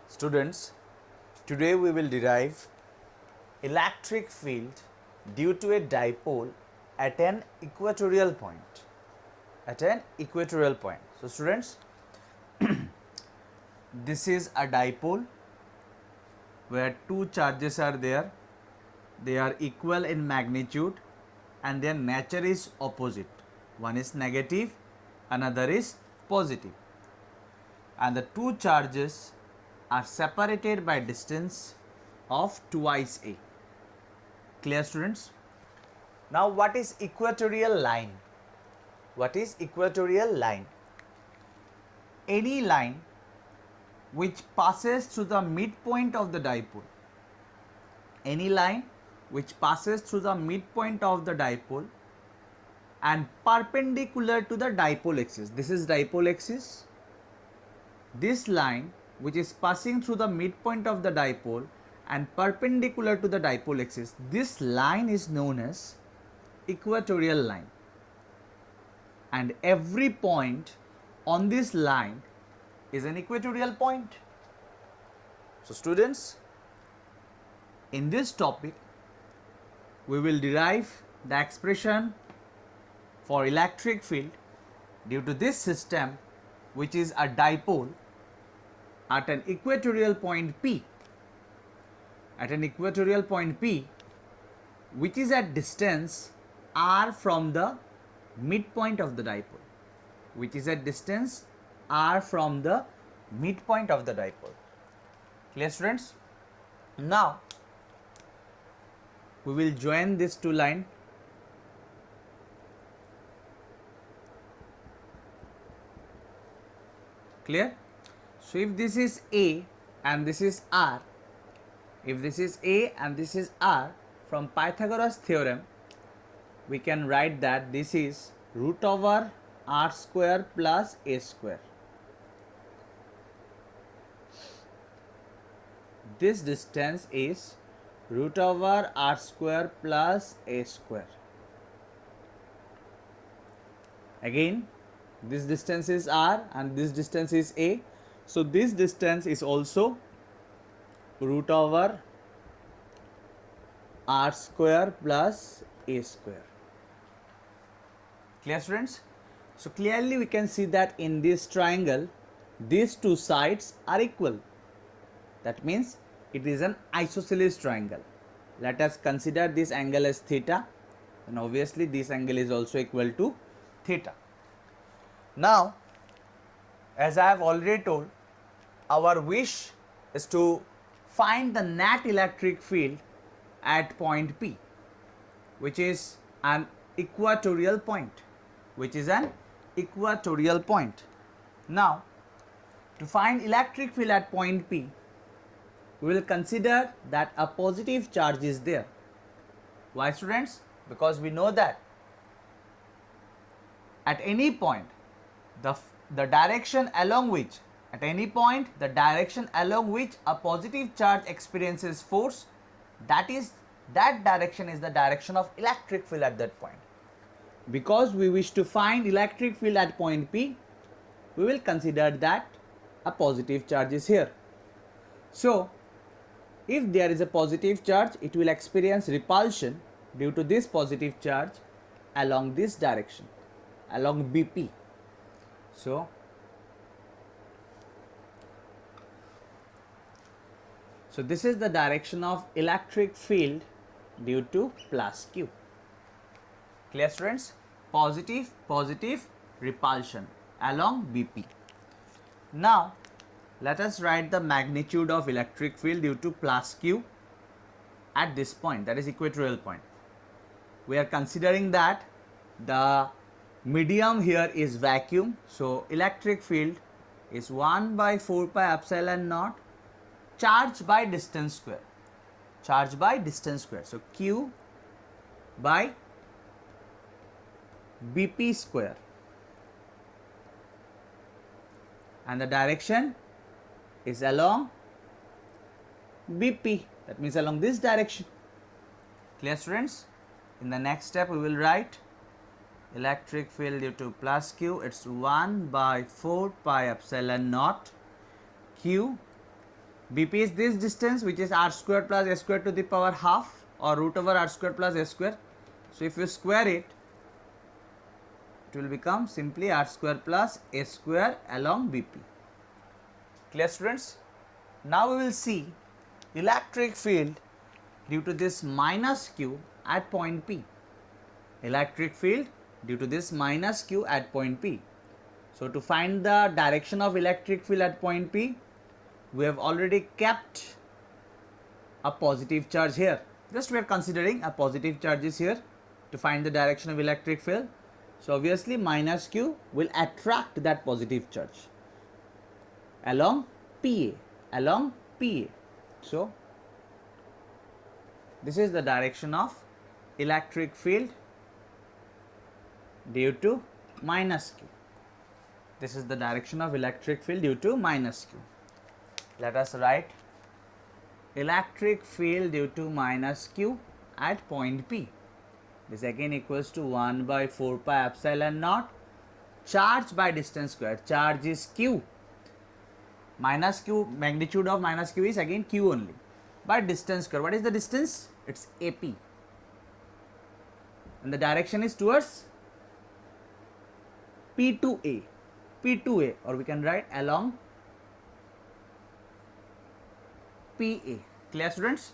Students, today we will derive electric field due to a dipole at an equatorial point. At an equatorial point. So, students, this is a dipole where two charges are there. They are equal in magnitude and their nature is opposite. One is negative, another is positive. And the two charges are separated by distance of twice a. Clear, students? Now, what is equatorial line? What is equatorial line? Any line which passes through the midpoint of the dipole. Any line which passes through the midpoint of the dipole and perpendicular to the dipole axis. This is dipole axis. This line which is passing through the midpoint of the dipole and perpendicular to the dipole axis, this line is known as equatorial line. And every point on this line is an equatorial point. So, students, in this topic, we will derive the expression for electric field due to this system, which is a dipole at an equatorial point P. At an equatorial point P, which is at distance r from the midpoint of the dipole. Which is at distance r from the midpoint of the dipole. Clear, students? Now, we will join these two lines. Clear? So, if this is A and this is R, if this is A and this is R, from Pythagoras theorem, we can write that this is root over r square plus a square. This distance is root over r square plus a square. Again, this distance is r and this distance is a. So, this distance is also root over r square plus a square. Clear, students? So, clearly we can see that in this triangle, these two sides are equal. That means it is an isosceles triangle. Let us consider this angle as theta, and obviously this angle is also equal to theta. Now, as I have already told, our wish is to find the net electric field at point P, which is an equatorial point. Which is an equatorial point. Now, to find electric field at point P, we will consider that a positive charge is there. Why, students? Because we know that at any point, the direction along which a positive charge experiences force, that direction is the direction of electric field at that point. Because we wish to find electric field at point P, we will consider that a positive charge is here. So, if there is a positive charge, it will experience repulsion due to this positive charge along this direction, along BP. So, this is the direction of electric field due to plus Q. Clear, students? Positive repulsion along BP. Now, let us write the magnitude of electric field due to plus Q at this point, that is equatorial point. We are considering that the medium here is vacuum. So, electric field is 1 by 4 pi epsilon naught charge by distance square. Charge by distance square. So, Q by BP square, and the direction is along BP, that means along this direction. Clear, students? In the next step, we will write electric field due to plus Q, it's 1 by 4 pi epsilon naught Q Bp is this distance, which is r square plus s square to the power half, or root over r square plus s square. So if you square it, it will become simply r square plus s square along Bp. Clear, students? Now we will see electric field due to this minus q at point P. Electric field due to this minus q at point P. So to find the direction of electric field at point P, we have already kept a positive charge here. Just we are considering a positive charge is here to find the direction of electric field. So obviously minus q will attract that positive charge along PA. So this is the direction of electric field due to minus q. This is the direction of electric field due to minus q. Let us write electric field due to minus q at point P. This again equals to 1 by 4 pi epsilon naught charge by distance square. Charge is q. Minus q, magnitude of minus q is again q only, by distance square. What is the distance? It's AP. And the direction is towards P2A. P2A, or we can write along PA. Clear, students?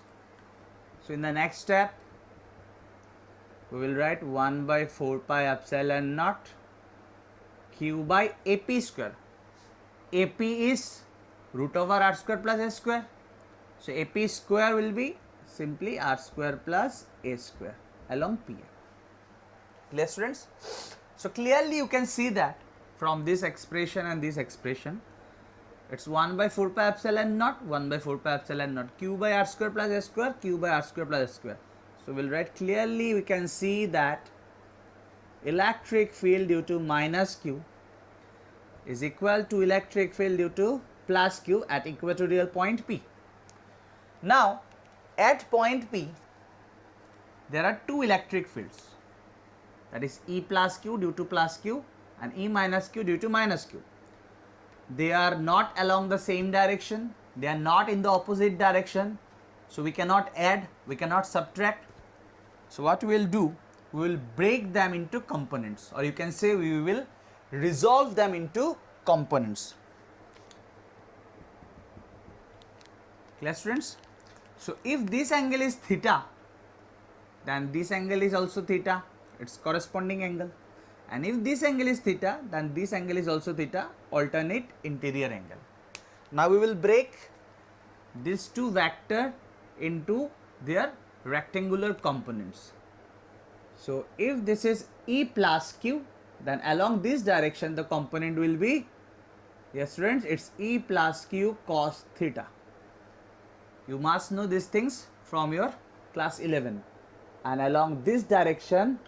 So in the next step, we will write 1 by 4 pi epsilon naught q by AP square. AP is root over r square plus s square. So AP square will be simply r square plus a square along PA. Clear, students? So clearly you can see that from this expression and this expression, it's 1 by 4 pi epsilon naught, 1 by 4 pi epsilon naught, q by r square plus s square, q by r square plus s square. So we'll write clearly, we can see that electric field due to minus q is equal to electric field due to plus q at equatorial point P. Now at point P, there are two electric fields, that is E plus q due to plus q and E minus q due to minus q. They are not along the same direction, they are not in the opposite direction, so we cannot add, we cannot subtract. So what we will do, we will break them into components, or you can say we will resolve them into components. Clear, students? So if this angle is theta, then this angle is also theta, its corresponding angle. And if this angle is theta, then this angle is also theta, alternate interior angle. Now we will break these two vector into their rectangular components. So if this is E plus q, then along this direction the component will be, yes students, it's E plus q cos theta. You must know these things from your class 11. And along this direction,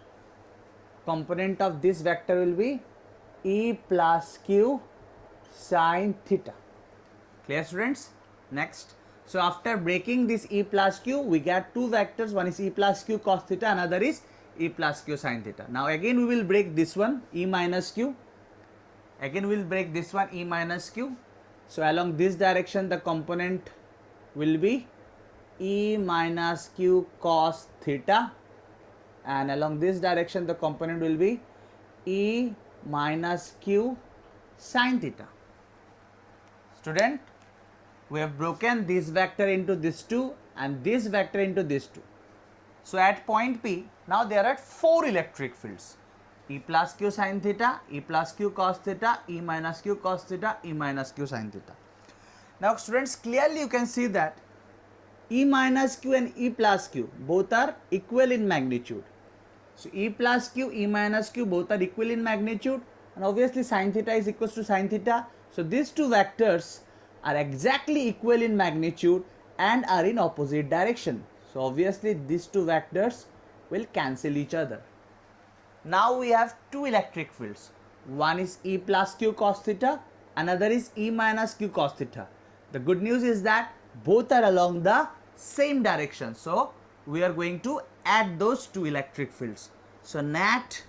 component of this vector will be E plus q sin theta. Clear, students? Next. So after breaking this E plus q, we get two vectors. One is E plus q cos theta, another is E plus q sin theta. Now again we will break this one, E minus q. Again we will break this one, E minus q. So along this direction the component will be E minus q cos theta, and along this direction the component will be E minus q sin theta. Student, we have broken this vector into this two and this vector into this two. So at point P, now there are four electric fields: E plus q sin theta, E plus q cos theta, E minus q cos theta, E minus q sin theta. Now students, clearly you can see that E minus q and E plus q both are equal in magnitude. So E plus q, E minus q both are equal in magnitude, and obviously sin theta is equals to sin theta. So these two vectors are exactly equal in magnitude and are in opposite direction. So obviously these two vectors will cancel each other. Now we have two electric fields. One is E plus q cos theta, another is E minus q cos theta. The good news is that both are along the same direction. So we are going to add those two electric fields. So net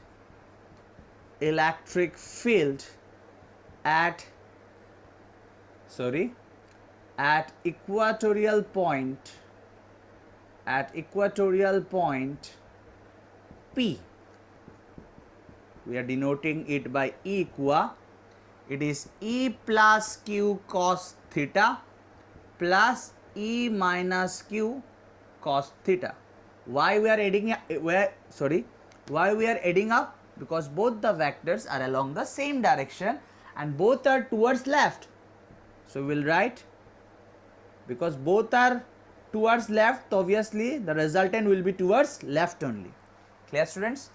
electric field at at equatorial point P, we are denoting it by E equa, it is E plus Q cos theta plus E minus Q cos theta. Why we are adding up? Because both the vectors are along the same direction and both are towards left. So we will write, because both are towards left, obviously the resultant will be towards left only. Clear, students?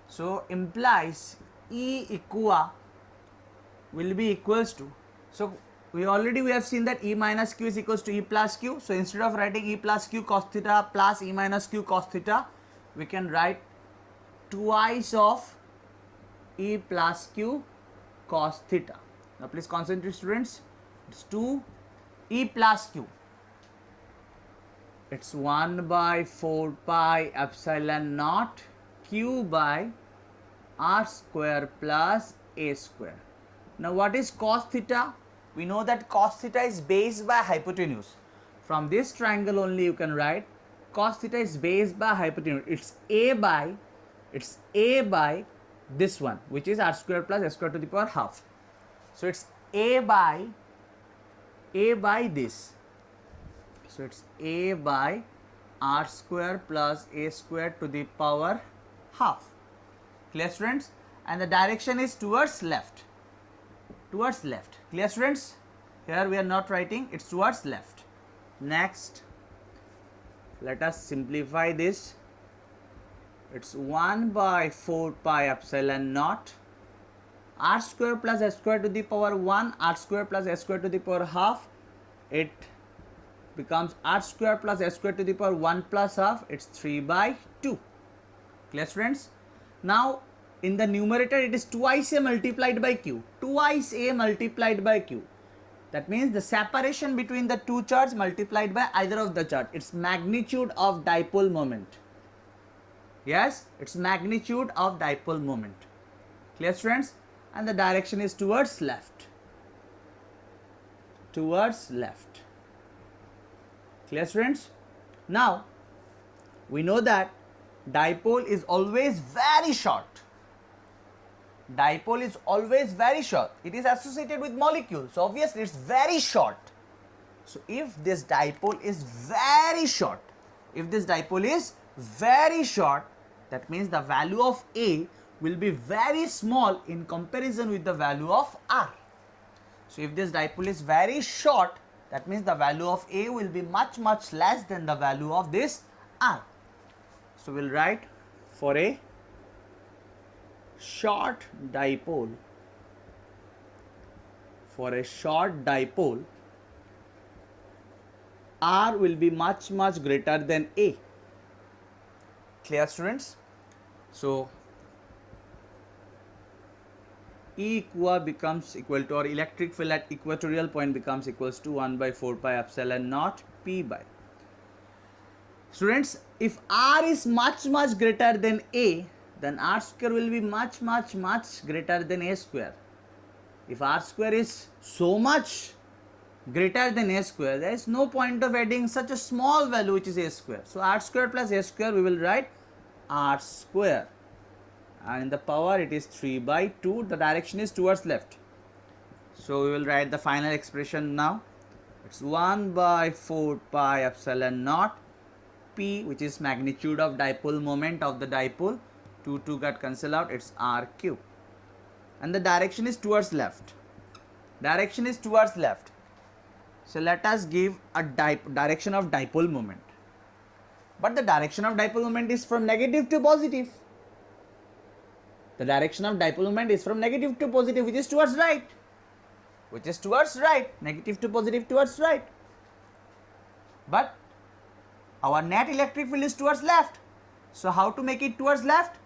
So implies E equa will be equals to, so we have seen that E minus Q is equals to E plus Q. So instead of writing E plus Q cos theta plus E minus Q cos theta, we can write twice of E plus Q cos theta. Now please concentrate, students. It's 2 E plus Q. It's 1 by 4 pi epsilon naught Q by R square plus A square. Now what is cos theta? We know that cos theta is based by hypotenuse. From this triangle only you can write cos theta is based by hypotenuse. It's A by this one, which is R square plus S square to the power half. So it's A by this. So it's A by R square plus A square to the power half. Clear, students? And the direction is towards left. Clear, students? Here we are not writing, it's towards left. Next, let us simplify this. It's 1 by 4 pi epsilon naught R square plus S square to the power 1, R square plus S square to the power half. It becomes R square plus S square to the power 1 plus half. It's 3 by 2. Clear, students? Now in the numerator it is twice A multiplied by Q. That means the separation between the two charges multiplied by either of the charge. It's magnitude of dipole moment. Yes, it's magnitude of dipole moment. Clear, students? And the direction is towards left. Clear, students? Now we know that dipole is always very short. It is associated with molecules, so obviously it's very short. So if this dipole is very short, that means the value of A will be very small in comparison with the value of R. So if this dipole is very short, that means the value of A will be much less than the value of this R. So we'll write, for a short dipole, R will be much greater than A. Clear, students? So E equa becomes equal to, or electric field at equatorial point becomes equals to 1 by 4 pi epsilon naught P by. Students, if R is much greater than A, then R square will be much greater than A square. If R square is so much greater than A square, there is no point of adding such a small value which is A square. So R square plus A square, we will write R square, and in the power it is 3 by 2. The direction is towards left. So we will write the final expression now. It's 1 by 4 pi epsilon naught P, which is magnitude of dipole moment of the dipole. 2 got cancelled out, it's R cube. And the direction is towards left. So let us give a direction of dipole moment. But the direction of dipole moment is from negative to positive. Which is towards right. Negative to positive towards right. But our net electric field is towards left. So how to make it towards left?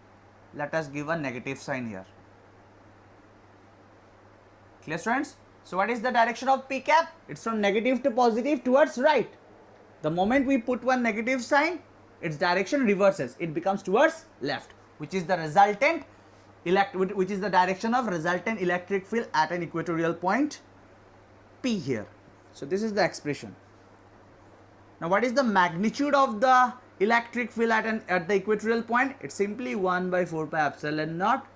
Let us give a negative sign here. Clear, students? So what is the direction of P cap? It's from negative to positive towards right. The moment we put one negative sign, its direction reverses. It becomes towards left, which is the direction of resultant electric field at an equatorial point P here. So this is the expression. Now what is the magnitude of the electric field at the equatorial point? It's simply 1 by 4 pi epsilon naught,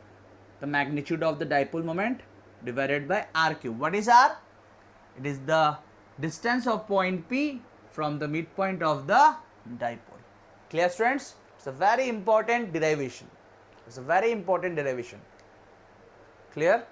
the magnitude of the dipole moment divided by r cube. What is r? It is the distance of point P from the midpoint of the dipole. Clear, students? It's a very important derivation. It's a very important derivation. Clear?